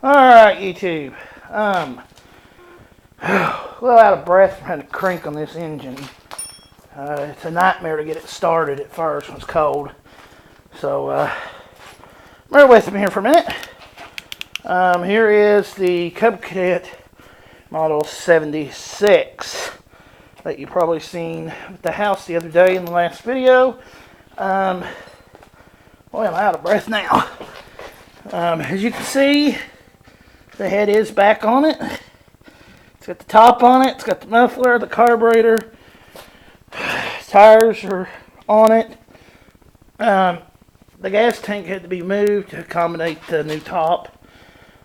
Alright, YouTube. A little out of breath trying to crank on this engine. It's a nightmare to get it started at first when it's cold. So, bear with me here for a minute. Here is the Cadet Model 76 that you probably seen at the house the other day in the last video. Boy, I'm out of breath now. As you can see, the head is back on it. It's got the top on it. It's got the muffler, the carburetor. Tires are on it. The gas tank had to be moved to accommodate the new top.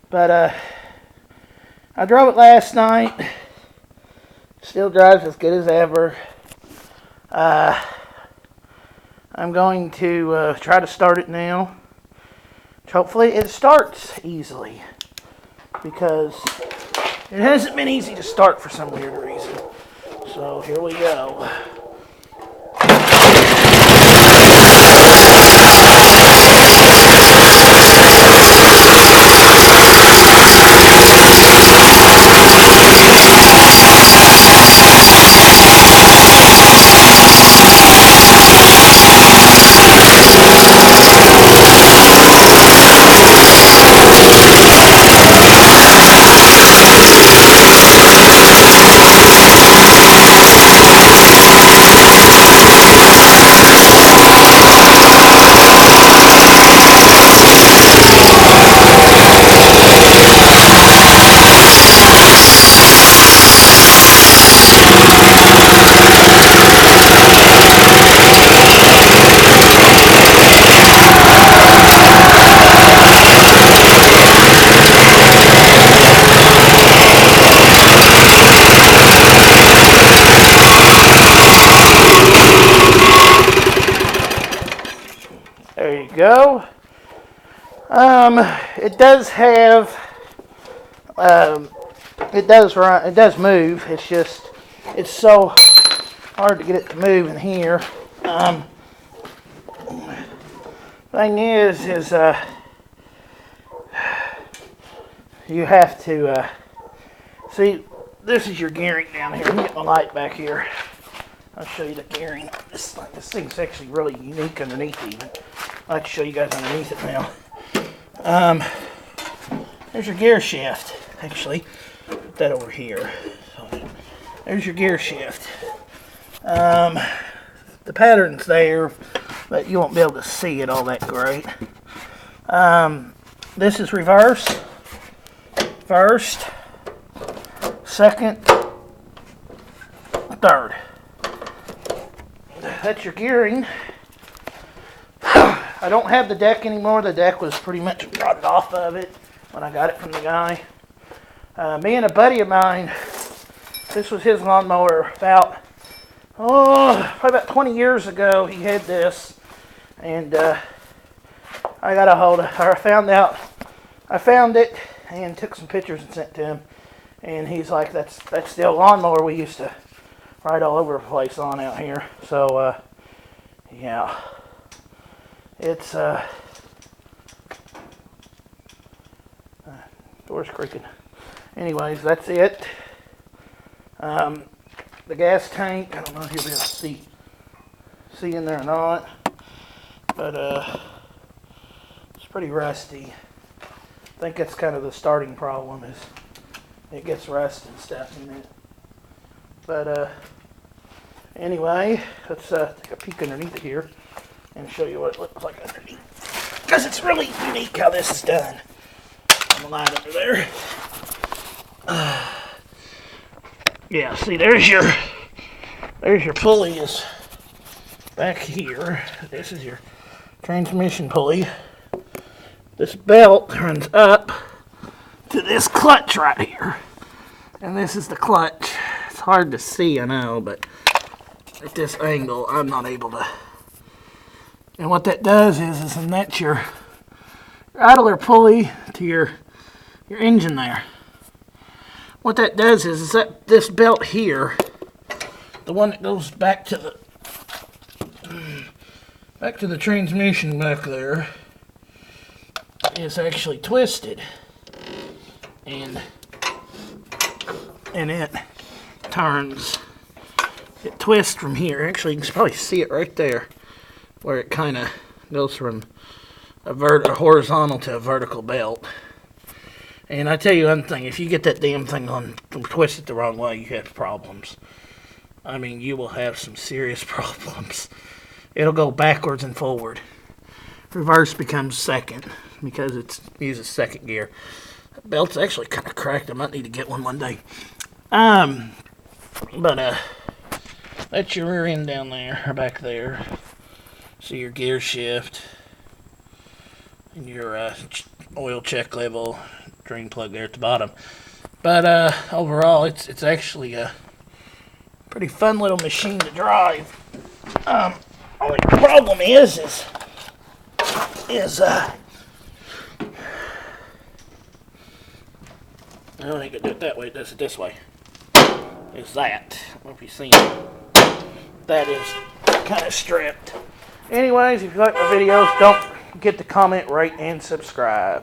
But I drove it last night. Still drives as good as ever. I'm going to try to start it now. Hopefully it starts easily, because it hasn't been easy to start for some weird reason. So here we go. There you go. It does have, it does run, it does move. It's just, it's so hard to get it to move in here. Thing is you have to, see, this is your gearing down here. Let me get my light back here. I'll show you the gearing. This thing's actually really unique underneath even. I'd like to show you guys underneath it now. There's your gear shift. Actually, put that over here. So, there's your gear shift. The pattern's there, but you won't be able to see it all that great. This is reverse. First, second, third. That's your gearing. I don't have the deck anymore. The deck was pretty much rotted off of it when I got it from the guy. Me and a buddy of mine, this was his lawnmower about, probably about 20 years ago. He had this, and I got a hold of, or I found it and took some pictures and sent to him. And he's like, that's the old lawnmower we used to ride all over the place on out here. So, yeah. It's, door's creaking. Anyways, that's it. The gas tank, I don't know if you'll be able to see in there or not, but, it's pretty rusty. I think that's kind of the starting problem, is it gets rust and stuff in it. But, anyway, let's take a peek underneath it here and show you what it looks like underneath, because it's really unique how this is done. On the line under there. Yeah, see, there's your pulley is back here. This is your transmission pulley. This belt runs up to this clutch right here, and this is the clutch. It's hard to see, I know, but at this angle, I'm not able to. And what that does is that's your idler pulley to your engine there. What that does is that this belt here, the one that goes back to the transmission back there, is actually twisted. and it turns. It twists from here. Actually, you can probably see it right there, where it kind of goes from a horizontal to a vertical belt. And I tell you one thing, if you get that damn thing on twisted the wrong way, you have problems. I mean, you will have some serious problems. It'll go backwards and forward. Reverse becomes second because it uses second gear. That belt's actually kind of cracked. I might need to get one day. But that's your rear end down there, or back there. See your gear shift and your oil check level, drain plug there at the bottom. But overall, it's actually a pretty fun little machine to drive. Only problem is I don't think I do it that way. It does it this way. Is that? I don't know if you've seen it. That is kind of stripped. Anyways, if you like my videos, don't forget to comment, rate, and subscribe.